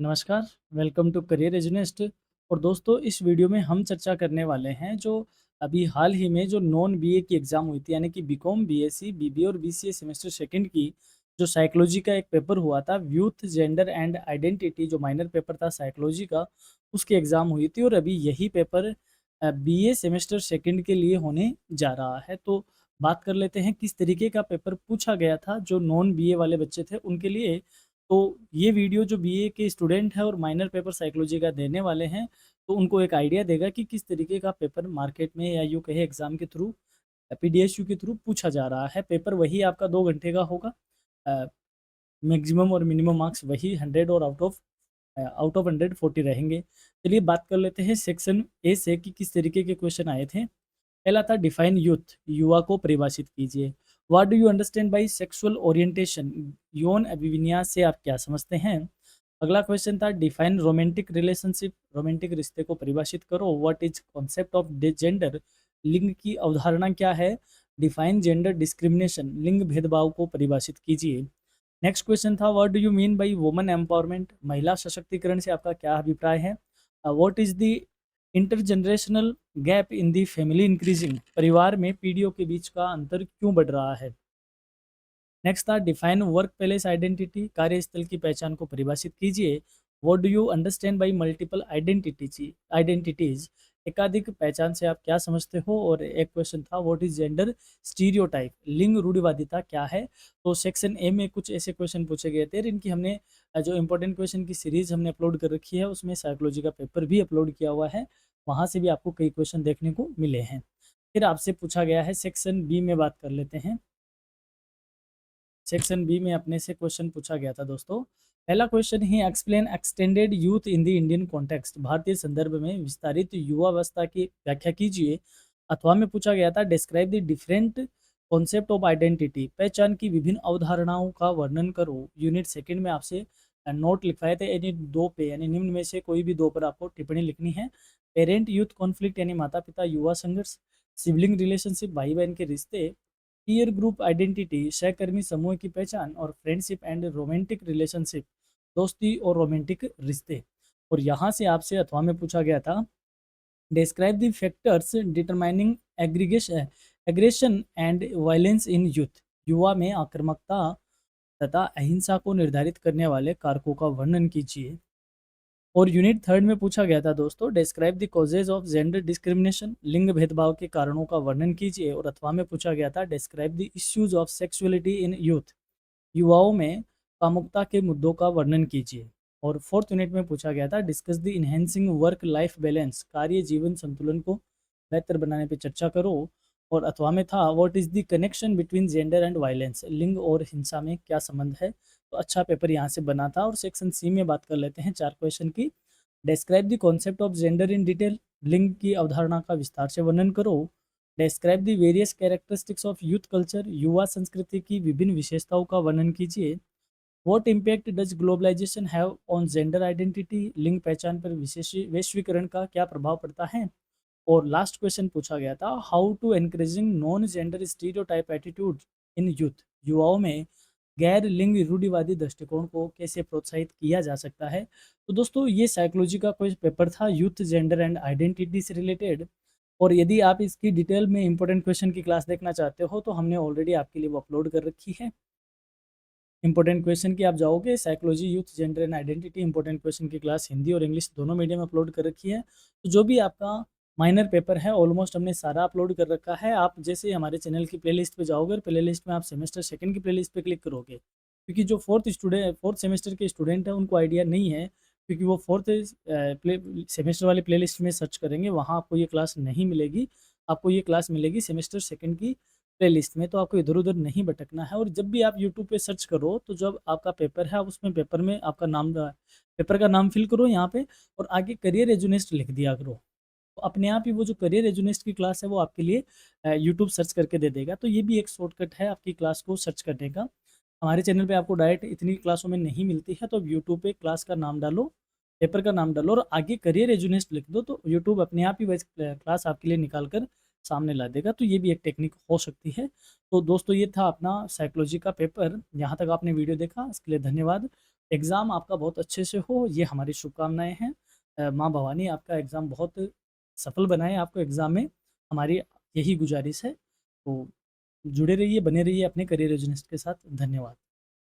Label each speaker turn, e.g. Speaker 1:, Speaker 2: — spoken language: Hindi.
Speaker 1: नमस्कार, वेलकम टू करियर एजुनिस्ट। और दोस्तों, इस वीडियो में हम चर्चा करने वाले हैं जो अभी हाल ही में जो नॉन बीए की एग्ज़ाम हुई थी, यानी कि बीकॉम, बीएससी, बीबीए और बीसीए सेमेस्टर सेकंड की जो साइकोलॉजी का एक पेपर हुआ था, यूथ, जेंडर एंड आइडेंटिटी, जो माइनर पेपर था साइकोलॉजी का, उसकी एग्ज़ाम हुई थी। और अभी यही पेपर बीए सेमेस्टर सेकंड के लिए होने जा रहा है। तो बात कर लेते हैं किस तरीके का पेपर पूछा गया था जो नॉन बीए वाले बच्चे थे उनके लिए। तो ये वीडियो जो बीए के स्टूडेंट हैं और माइनर पेपर साइकोलॉजी का देने वाले हैं, तो उनको एक आइडिया देगा कि किस तरीके का पेपर मार्केट में या यूँ कहे एग्ज़ाम के थ्रू पीडीएसयू के थ्रू पूछा जा रहा है। पेपर वही आपका 2 घंटे का होगा। मैक्सिमम और मिनिमम मार्क्स वही 100 और आउट ऑफ 100 40 रहेंगे। चलिए बात कर लेते हैं सेक्शन ए से कि किस तरीके के क्वेश्चन आए थे। पहला था डिफाइन यूथ, युवा को परिभाषित कीजिए। What do you understand by sexual orientation, यौन अभिविन्यास से आप क्या समझते हैं। अगला क्वेश्चन था डिफाइन रोमांटिक रिलेशनशिप, रोमांटिक रिश्ते को परिभाषित करो। What is concept of gender, लिंग की अवधारणा क्या है। डिफाइन जेंडर डिस्क्रिमिनेशन, लिंग भेदभाव को परिभाषित कीजिए। नेक्स्ट क्वेश्चन था what do you mean by woman empowerment, महिला सशक्तिकरण से आपका क्या अभिप्राय है। What is the intergenerational gap in the family increasing, परिवार में पीढ़ियों के बीच का अंतर क्यों बढ़ रहा है। नेक्स्ट था डिफाइन वर्क प्लेस आइडेंटिटी, कार्यस्थल की पहचान को परिभाषित कीजिए। What do you understand by multiple identities, एकाधिक पहचान से आप क्या समझते हो। और एक क्वेश्चन था व्हाट इज जेंडर स्टीरियोटाइप, लिंग रूढ़िवादिता क्या है। तो सेक्शन ए में कुछ ऐसे क्वेश्चन पूछे गए थे, इनकी हमने जो इंपॉर्टेंट क्वेश्चन की सीरीज हमने अपलोड कर रखी है, उसमें साइकोलॉजी का पेपर भी अपलोड किया हुआ है, वहाँ से भी आपको कई क्वेश्चन देखने को मिले हैं। फिर आपसे पूछा गया है सेक्शन बी में, बात कर लेते हैं। सेक्शन बी में अपने से क्वेश्चन पूछा गया था दोस्तों। पहला question he explain extended youth in the Indian context, भारतीय संदर्भ में विस्तारित युवावस्था की व्याख्या कीजिए। अथवा में पूछा गया था describe the different concept of identity, पहचान की विभिन्न अवधारणाओं का वर्णन करो। यूनिट सेकंड में आपसे नोट लिखवाए थे, यानी दो पे, यानी निम्न में से कोई भी दो पर आपको टिप्पणी लिखनी है। पेरेंट यूथ कॉन्फ्लिक्ट, यानी माता पिता युवा संघर्ष। सिबलिंग रिलेशनशिप, भाई बहन के रिश्ते। पीयर ग्रुप आइडेंटिटी, सहकर्मी समूह की पहचान। और फ्रेंडशिप एंड रोमांटिक रिलेशनशिप, दोस्ती और रोमांटिक रिश्ते। और यहाँ से आपसे अथवा में पूछा गया था describe the factors determining aggression and violence in youth, युवा में आक्रामकता तथा अहिंसा को निर्धारित करने वाले कारकों का वर्णन कीजिए। और यूनिट थर्ड में पूछा गया था दोस्तों describe the causes of gender discrimination, लिंग भेदभाव के कारणों का वर्णन कीजिए। और अथवा में पूछा गया था describe the issues of sexuality in youth, युवाओं में कामुकता के मुद्दों का वर्णन कीजिए। और फोर्थ यूनिट में पूछा गया था discuss the enhancing work life balance, कार्य जीवन संतुलन को बेहतर बनाने पर चर्चा करो। और अथवा में था what is the connection between gender and violence, लिंग और हिंसा में क्या संबंध है। तो अच्छा पेपर यहाँ से बना था। और सेक्शन सी में बात कर लेते हैं 4 क्वेश्चन की। Describe the concept of gender in detail, लिंग की अवधारणा का विस्तार से वर्णन करो। Describe the various characteristics of youth culture, युवा संस्कृति की विभिन्न विशेषताओं का वर्णन कीजिए। What impact does globalisation have on gender identity, लिंग पहचान पर विशेष वैश्वीकरण का क्या प्रभाव पड़ता है। और लास्ट क्वेश्चन पूछा गया था how to encouraging non gender stereotype attitude in youth, युवाओं में गैर लिंग रूढ़िवादी दृष्टिकोण को कैसे प्रोत्साहित किया जा सकता है। तो दोस्तों, ये साइकोलॉजी का कोई पेपर था यूथ, जेंडर एंड आइडेंटिटी से रिलेटेड। और यदि आप इसकी डिटेल में इंपॉर्टेंट क्वेश्चन की क्लास देखना चाहते हो तो हमने ऑलरेडी आपके लिए वो अपलोड कर रखी है। इंपॉर्टेंट क्वेश्चन की आप जाओगे psychology, youth, gender and identity, important question की क्लास हिंदी और इंग्लिश दोनों मीडियम में अपलोड कर रखी है। तो जो भी आपका माइनर पेपर है ऑलमोस्ट हमने सारा अपलोड कर रखा है। आप जैसे हमारे चैनल की प्लेलिस्ट पे जाओगे और प्लेलिस्ट में आप सेमेस्टर सेकंड की प्लेलिस्ट पे क्लिक करोगे, क्योंकि जो फोर्थ सेमेस्टर के स्टूडेंट हैं उनको आइडिया नहीं है, क्योंकि वो फोर्थ सेमेस्टर वाले प्लेलिस्ट में सर्च करेंगे, वहाँ आपको ये क्लास नहीं मिलेगी। आपको ये क्लास मिलेगी सेमेस्टर सेकंड की प्लेलिस्ट में। तो आपको इधर-उधर नहीं भटकना है। और जब भी आप यूट्यूब पे सर्च करो तो जब आपका पेपर है, आप उसमें पेपर में आपका नाम पेपर का नाम फिल करो यहाँ पे, और आगे करियर एजुनिस्ट लिख दिया करो। तो अपने आप ही वो जो करियर एजुनिस्ट की क्लास है वो आपके लिए यूट्यूब सर्च करके दे देगा। तो ये भी एक शॉर्टकट है आपकी क्लास को सर्च करने का। हमारे चैनल पे आपको डायरेक्ट इतनी क्लासों में नहीं मिलती है, तो अब यूट्यूब पे क्लास का नाम डालो, पेपर का नाम डालो और आगे करियर एजुनिस्ट लिख दो, तो यूट्यूब अपने आप ही वह क्लास आपके लिए निकाल कर सामने ला देगा। तो ये भी एक टेक्निक हो सकती है। तो दोस्तों, ये था अपना साइकोलॉजी का पेपर। यहाँ तक आपने वीडियो देखा, इसके लिए धन्यवाद। एग्ज़ाम आपका बहुत अच्छे से हो, ये हमारी शुभकामनाएँ हैं। माँ भवानी आपका एग्ज़ाम बहुत सफल बनाए आपको एग्ज़ाम में, हमारी यही गुज़ारिश है। तो जुड़े रहिए, बने रहिए अपने करियर रेज़िडेंस के साथ। धन्यवाद।